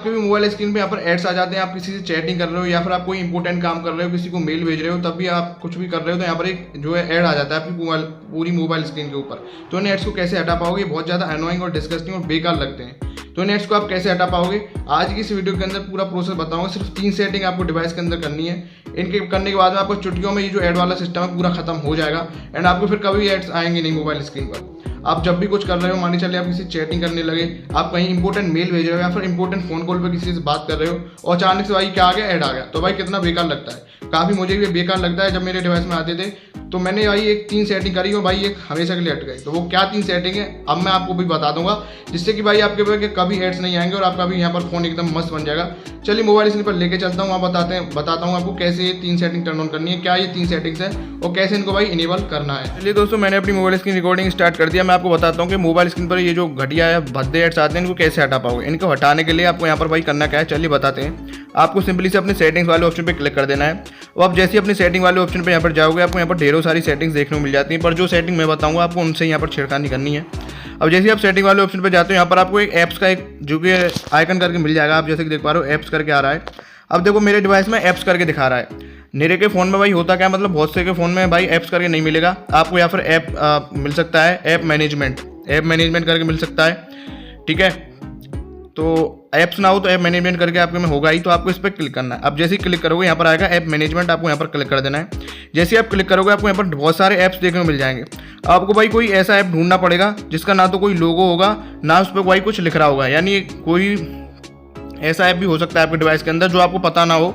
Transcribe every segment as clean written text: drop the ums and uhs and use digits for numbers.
आपके भी mobile screen पे यहाँ पर एड्स आ जाते हैं, आप किसी से चैटिंग कर रहे हो या फिर आप कोई इंपॉर्टेंट काम कर रहे हो, किसी को मेल भेज रहे हो, तब भी आप कुछ भी कर रहे हो तो यहाँ पर एक जो है ऐड आ जाता है आपकी पूरी मोबाइल स्क्रीन के ऊपर। तो इन एड्स को कैसे हटा पाओगे, बहुत ज़्यादा अनोइंग और डिस्गस्टिंग और बेकार लगते हैं। तो इन एड्स को आप कैसे हटा पाओगे, आज की इस वीडियो के अंदर पूरा प्रोसेस बताऊंगा। सिर्फ 3 सेटिंग आपको डिवाइस के अंदर करनी है। इनके करने के बाद में आपको चुटकियों में ये जो ऐड वाला सिस्टम है पूरा खत्म हो जाएगा एंड आपको फिर कभी एड्स आएंगे नहीं मोबाइल स्क्रीन पर। आप जब भी कुछ कर रहे हो, मान चलिए आप किसी चैटिंग करने लगे, आप कहीं इंपॉर्टेंट मेल भेज रहे हो या फिर इंपॉर्टेंट फोन कॉल पे किसी से बात कर रहे हो और अचानक से भाई क्या आ गया, ऐड आ गया, तो भाई कितना बेकार लगता है। काफ़ी मुझे भी बेकार लगता है। जब मेरे डिवाइस में आते थे तो मैंने भाई एक 3 सेटिंग करी और भाई एक हमेशा के लिए हट गई। तो वो क्या 3 सेटिंग है अब मैं आपको भी बता दूंगा, जिससे कि भाई आपके पास कभी एड्स नहीं आएंगे और आपका भी यहाँ पर फोन एकदम मस्त बन जाएगा। चलिए मोबाइल स्क्रीन पर लेके चलता हूँ, बताता हूँ आपको कैसे ये 3 सेटिंग टर्न ऑन करनी है, क्या ये 3 सेटिंग्स है और कैसे इनको भाई इनेबल करना है। चलिए दोस्तों, मैंने अपनी मोबाइल स्क्रीन रिकॉर्डिंग स्टार्ट कर दिया। मैं आपको बताता हूँ कि मोबाइल स्क्रीन पर ये जो घटिया है भद्दे एड्स आते हैं इनको कैसे हटा पाओगे। इनको हटाने के लिए आपको यहाँ पर भाई करना क्या है, चलिए बताते हैं। आपको सिंपली से अपने सेटिंग्स वाले ऑप्शन पे क्लिक कर देना है और आप जैसे अपनी सेटिंग वाले ऑप्शन पे यहाँ पर जाओगे, आपको यहाँ पर ढेरों सारी सेटिंग्स देखने को मिल जाती हैं, पर जो सेटिंग मैं बताऊँगा आपको उनसे यहाँ पर छेड़खानी करनी है। अब जैसे आप सेटिंग वाले ऑप्शन पे जाते हो, यहाँ पर आपको एक ऐप्स का एक जो कि आइकन करके मिल जाएगा। आप जैसे कि देख पा रहे हो ऐप्स करके आ रहा है। अब देखो मेरे डिवाइस में ऐप्स करके दिखा रहा है। मेरे के फ़ोन में भाई होता क्या, मतलब बहुत से के फ़ोन में भाई ऐप्स करके नहीं मिलेगा आपको, या फिर ऐप मिल सकता है ऐप मैनेजमेंट करके मिल सकता है, ठीक है। तो ऐप्स ना हो तो ऐप मैनेजमेंट करके आपके में होगा ही, तो आपको इस पर क्लिक करना है। अब जैसे ही क्लिक करोगे यहाँ पर आएगा ऐप मैनेजमेंट, आपको यहाँ पर क्लिक कर देना है। जैसे ही आप क्लिक करोगे आपको यहाँ पर बहुत सारे ऐप्स देखने को मिल जाएंगे। आपको भाई कोई ऐसा ऐप ढूंढना पड़ेगा जिसका ना तो कोई लोगो होगा ना उस पर भाई कुछ लिख रहा होगा, यानी कोई ऐसा ऐप भी हो सकता है आपके डिवाइस के अंदर जो आपको पता ना हो,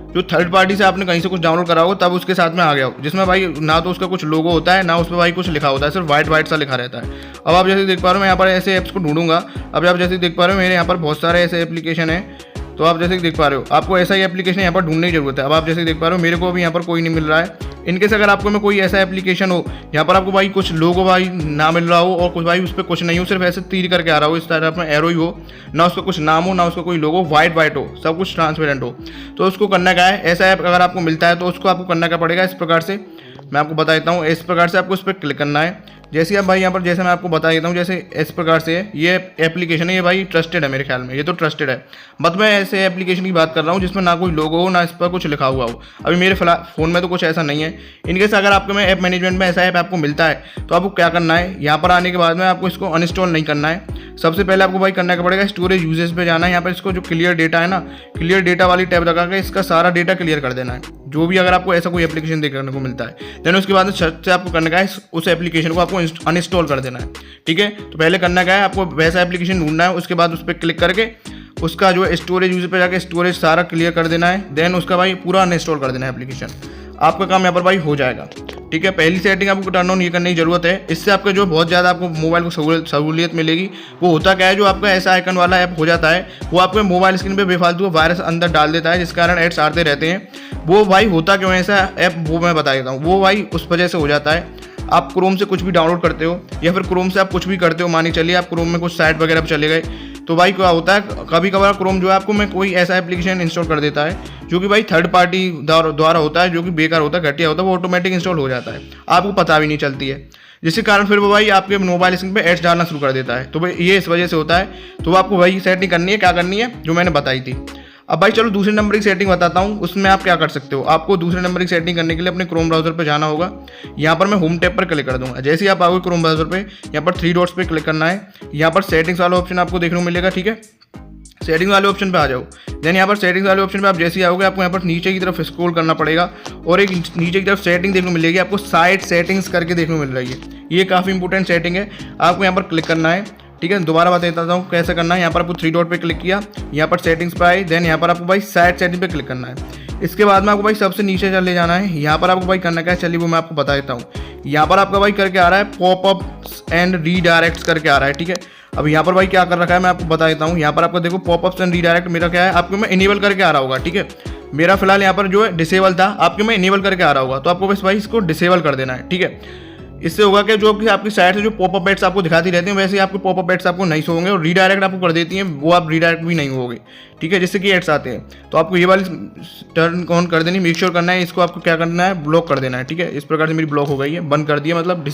जो थर्ड पार्टी से आपने कहीं से कुछ डाउनलोड करा हो तब उसके साथ में आ गया हो, जिसमें भाई ना तो उसका कुछ लोगो होता है ना उस पर भाई कुछ लिखा होता है, सिर्फ वाइट सा लिखा रहता है। अब आप जैसे देख पा रहे हो मैं यहाँ पर ऐसे ऐप्स को ढूंढूंगा। अब आप जैसे देख पा रहे हो मेरे यहाँ पर बहुत सारे ऐसे एप्लीकेशन है। तो आप जैसे देख पा रहे हो आपको ऐसा ही एप्लीकेशन यहाँ पर ढूंढने की जरूरत है। अब आप जैसे देख पा रहे हो मेरे को अभी यहाँ पर कोई नहीं मिल रहा है। इनकेस अगर आपको में कोई ऐसा एप्लीकेशन हो यहाँ पर आपको भाई कुछ लोगो भाई ना मिल रहा हो और कुछ भाई उस पर कुछ नहीं हो, सिर्फ ऐसे तीर करके आ रहा हो, इस तरह में एरो ही हो, ना उसका कुछ नाम हो ना उसका कोई लोगो, वाइट हो, सब कुछ ट्रांसपेरेंट हो, तो उसको करना क्या है, ऐसा ऐप अगर आपको मिलता है तो उसको आपको करना क्या पड़ेगा, इस प्रकार से मैं आपको बता देता हूँ। इस प्रकार से आपको उस पर क्लिक करना है। जैसे आप भाई यहाँ पर जैसे मैं आपको बता देता हूँ, जैसे इस प्रकार से है ये एप्लीकेशन है, ये भाई ट्रस्टेड है मेरे ख्याल में, ये तो ट्रस्टेड है। बट मैं ऐसे एप्लीकेशन की बात कर रहा हूँ जिसमें ना कोई लोगो हो ना इस पर कुछ लिखा हुआ हो। अभी मेरे फ़ोन में तो कुछ ऐसा नहीं है। इनकेस अगर आपके में ऐप मैनेजमेंट में ऐसा ऐप आपको मिलता है तो आपको क्या करना है, यहाँ पर आने के बाद में आपको इसको अनइंस्टॉल नहीं करना है। सबसे पहले आपको भाई करना क्या पड़ेगा, स्टोरेज यूजेस पे जाना है। यहाँ पर इसको जो क्लियर डेटा है ना, क्लियर डेटा वाली टैब लगा के इसका सारा डेटा क्लियर कर देना है, जो भी अगर आपको ऐसा कोई एप्लीकेशन देखने को मिलता है। देन उसके बाद से आपको करना क्या है, उस एप्लीकेशन को आपको अनइंस्टॉल कर देना है, ठीक है। तो पहले करना क्या है, आपको वैसा एप्लीकेशन ढूंढना है, उसके बाद उस पर क्लिक करके उसका जो है स्टोरेज यूज पे जाके स्टोरेज सारा क्लियर कर देना है। देन उसका भाई पूरा अनइंस्टॉल कर देना है एप्लीकेशन। आपका काम यहाँ पर भाई हो जाएगा, ठीक है। पहली सेटिंग आपको टर्न ऑन ये करने की जरूरत है। इससे आपका जो बहुत ज़्यादा आपको मोबाइल को सहूलियत मिलेगी। वो होता क्या है, जो आपका ऐसा आइकन वाला ऐप हो जाता है वो आपके मोबाइल स्क्रीन पे बेफालतू वायरस अंदर डाल देता है, जिस कारण एड्स आते रहते हैं। वो भाई होता क्यों ऐसा ऐप, वो मैं बता देता हूँ। वो भाई उस वजह से हो जाता है, आप क्रोम से कुछ भी डाउनलोड करते हो या फिर क्रोम से आप कुछ भी करते हो, मानिए चलिए आप क्रोम में कुछ साइट वगैरह पर चले गए, तो भाई क्या होता है कभी कभार क्रोम जो है आपको में कोई ऐसा एप्लीकेशन इंस्टॉल कर देता है जो कि भाई थर्ड पार्टी द्वारा होता है, जो कि बेकार होता है, घटिया होता है, वो ऑटोमेटिक इंस्टॉल हो जाता है, आपको पता भी नहीं चलती है, जिसके कारण फिर वो भाई आपके मोबाइल स्क्रीन पे एड्स डालना शुरू कर देता है। तो भाई ये इस वजह से होता है। तो आपको वही सेटिंग करनी है, क्या करनी है जो मैंने बताई थी। अब भाई चलो दूसरे नंबर की सेटिंग बताता हूँ, उसमें आप क्या कर सकते हो। आपको दूसरे नंबर की सेटिंग करने के लिए अपने क्रोम ब्राउजर पे जाना होगा। यहाँ पर मैं होम टैब पर क्लिक कर दूंगा। जैसे ही आप आओगे क्रोम ब्राउजर पे, यहाँ पर 3 डॉट्स पे क्लिक करना है। यहाँ पर सेटिंग्स वाला ऑप्शन आपको देखने को मिलेगा, ठीक है। सेटिंग वाले ऑप्शन पे आ जाओ। देन यहाँ पर सेटिंग्स वाले ऑप्शन पे आप जैसे ही आओगे आपको यहाँ पर नीचे की तरफ स्क्रॉल करना पड़ेगा और एक नीचे की तरफ सेटिंग देखने को मिलेगी, आपको साइट सेटिंग्स करके देखने को मिल रही है। ये काफ़ी इंपॉर्टेंट सेटिंग है, आपको यहाँ पर क्लिक करना है, ठीक है। दोबारा बता देता हूँ कैसे करना है। यहाँ पर आपको 3 डॉट पे क्लिक किया, यहाँ पर सेटिंग्स पे आए, देन यहाँ पर आपको भाई साइट सेटिंग पे क्लिक करना है। इसके बाद में आपको भाई सबसे नीचे चले जाना है। यहाँ पर आपको भाई करना क्या है, चलिए वो मैं आपको बता देता हूँ। यहाँ पर आपका भाई करके आ रहा है पॉपअप्स एंड रीडायरेक्ट्स करके आ रहा है, ठीक है। अब यहाँ पर भाई क्या कर रखा है मैं आपको बता देता हूँ। यहाँ पर आपको देखो पॉपअप्स एंड रीडायरेक्ट मेरा क्या है, आपको मैं इनेबल करके आ रहा होगा, ठीक है। मेरा फिलहाल यहाँ पर जो है डिसेबल था, आपके में इनेबल करके आ रहा होगा, तो आपको बस भाई इसको डिसेबल कर देना है, ठीक है। इससे होगा कि जो कि आपकी साइट से जो पॉपअप एड्स आपको दिखाती रहती हैं, वैसे आपके पॉपअप एड्स आपको नहीं होंगे और रीडायरेक्ट आपको कर देती हैं, वो आप रीडायरेक्ट भी नहीं होगे, ठीक है, जिससे कि एड्स आते हैं। तो आपको ये वाली टर्न ऑन कर देनी, मेक श्योर करना है, इसको आपको क्या करना है, ब्लॉक कर देना है, ठीक है। इस प्रकार से मेरी ब्लॉक हो गई है, बंद कर दिया, मतलब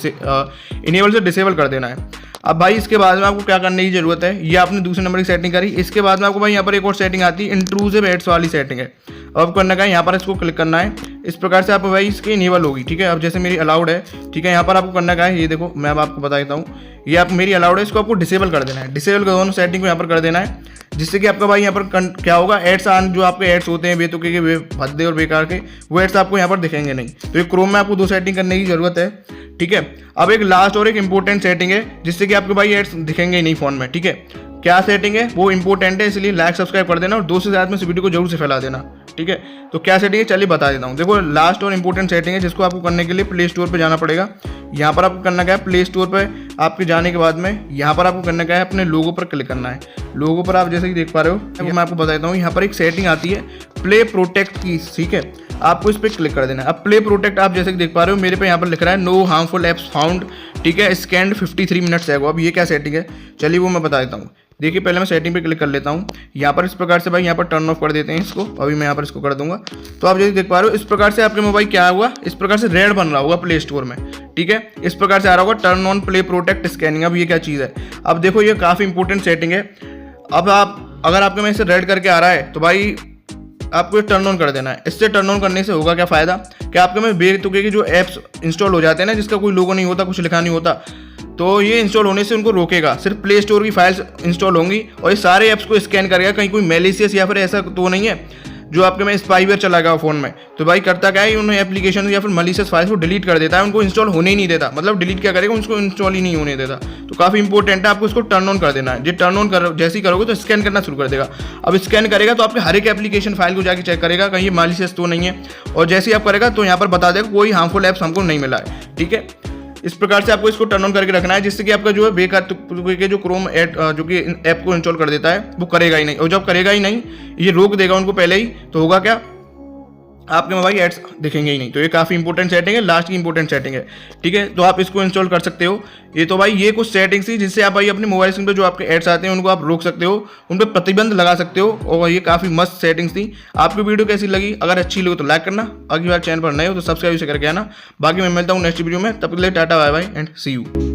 इनेबल से डिसेबल कर देना है। अब भाई इसके बाद में आपको क्या करने की जरूरत है, ये आपने दूसरे नंबर की सेटिंग करी। इसके बाद में आपको भाई यहाँ पर एक और सेटिंग आती है, इंट्रूसिव एड्स वाली सेटिंग है। अब करना क्या है, यहाँ पर इसको क्लिक करना है। इस प्रकार से आप भाई इसकी इनेबल होगी, ठीक है। अब जैसे मेरी अलाउड है, ठीक है, यहाँ पर आपको करना क्या है, ये देखो मैं अब आपको बता देता हूँ, ये आप मेरी अलाउड है, इसको आपको डिसेबल कर देना है। डिसेबल कर दोनों सेटिंग को यहाँ पर कर देना है, जिससे कि आपका भाई यहाँ पर क्या होगा, एड्स जो आपके एड्स होते हैं बेतुके के, भद्दे और बेकार के, वो एड्स आपको यहाँ पर दिखेंगे नहीं। तो ये क्रोम में आपको 2 सेटिंग करने की जरूरत है, ठीक है। अब एक लास्ट और एक इंपॉर्टेंट सेटिंग है, जिससे कि आपके भाई एड्स दिखेंगे ही नहीं फोन में, ठीक है। क्या सेटिंग है वो इंपॉर्टेंट है, इसलिए लाइक सब्सक्राइब कर देना और दोस्तों के साथ में इस वीडियो को जरूर से फैला देना, ठीक है। तो क्या सेटिंग है चलिए बता देता हूँ। देखो लास्ट और इंपॉर्टेंट सेटिंग है, जिसको आपको करने के लिए प्ले स्टोर पे जाना पड़ेगा। यहाँ पर आपको करना क्या है, प्ले स्टोर पे आपके जाने के बाद में यहाँ पर आपको करना क्या है, अपने लोगो पर क्लिक करना है। लोगो पर आप जैसे कि देख पा रहे हो, मैं आपको बता देता हूँ, यहाँ पर एक सेटिंग आती है प्ले प्रोटेक्ट की, ठीक है। आपको इस पर क्लिक कर देना है। अब प्ले प्रोटेक्ट आप जैसे कि देख पा रहे हो, मेरे पे यहाँ पर लिख रहा है नो हार्मफुल एप्स फाउंड, ठीक है, स्कैन्ड 53 मिनट्स एगो। अब ये क्या सेटिंग है चलिए वो मैं बता देता हूँ। देखिए पहले मैं सेटिंग पे क्लिक कर लेता हूँ। यहाँ पर इस प्रकार से भाई यहाँ पर टर्न ऑफ कर देते हैं इसको। अभी मैं यहाँ पर इसको कर दूंगा। तो आप जैसे देख पा रहे हो, इस प्रकार से आपके मोबाइल क्या हुआ, इस प्रकार से रेड बन रहा होगा प्ले स्टोर में, ठीक है। इस प्रकार से आ रहा होगा turn on play protect scanning. अब ये क्या चीज़ है, अब देखो ये काफ़ी इंपॉर्टेंट सेटिंग है। अब आप अगर आपके में इसे रेड करके आ रहा है तो भाई आपको ये टर्न ऑन कर देना है। इससे टर्न ऑन करने से होगा क्या फ़ायदा, कि आपके में बेतुके के जो ऐप्स इंस्टॉल हो जाते हैं ना, जिसका कोई लोगो नहीं होता, कुछ लिखा नहीं होता, तो ये इंस्टॉल होने से उनको रोकेगा। सिर्फ प्ले स्टोर की फाइल्स इंस्टॉल होंगी और ये सारे ऐप्स को स्कैन करेगा। कहीं कोई मैलिशियस या फिर ऐसा तो नहीं है जो आपके में स्पाईवेयर चलाएगा फ़ोन में। तो भाई करता क्या है, उन एप्लीकेशन या फिर मैलिशियस फाइल्स को डिलीट कर देता है, उनको इंस्टॉल होने ही नहीं देता। मतलब डिलीट क्या करेगा, उसको इंस्टॉल ही नहीं होने देता। तो काफ़ी इंपॉर्टेंट है, आपको इसको टर्न ऑन कर देना है। जो टर्न ऑन कर जैसे ही करोगे तो स्कैन करना शुरू कर देगा। अब स्कैन करेगा तो आपके हर एक एप्लीकेशन फाइल को जाके चेक करेगा कहीं मैलिशियस तो नहीं है, और जैसे ही आप करेगा तो यहाँ पर बता देगा कोई हार्मफुल ऐप्स हमको नहीं मिला है, ठीक है। इस प्रकार से आपको इसको टर्न ऑन करके रखना है, जिससे कि आपका जो है बेकार के जो क्रोम जो कि ऐप को इंस्टॉल कर देता है वो करेगा ही नहीं। और जब करेगा ही नहीं, ये रोक देगा उनको पहले ही, तो होगा क्या, आपके मोबाइल एड्स दिखेंगे ही नहीं। तो ये काफ़ी इंपॉर्टेंट सेटिंग है, लास्ट की इंपॉर्टेंट सेटिंग है, ठीक है। तो आप इसको इंस्टॉल कर सकते हो। ये तो भाई ये कुछ सेटिंग्स थी जिससे आप भाई अपने मोबाइल स्क्रीन पे जो आपके एड्स आते हैं उनको आप रोक सकते हो, उन पर प्रतिबंध लगा सकते हो। और ये काफ़ी मस्त सेटिंग्स थी। आपकी वीडियो कैसी लगी, अगर अच्छी लगी तो लाइक करना, अगली बार चैनल पर नए हो तो सब्सक्राइब से करके आना। बाकी मैं मिलता हूँ नेक्स्ट वीडियो में, तब तक के लिए tata bye bye and see you.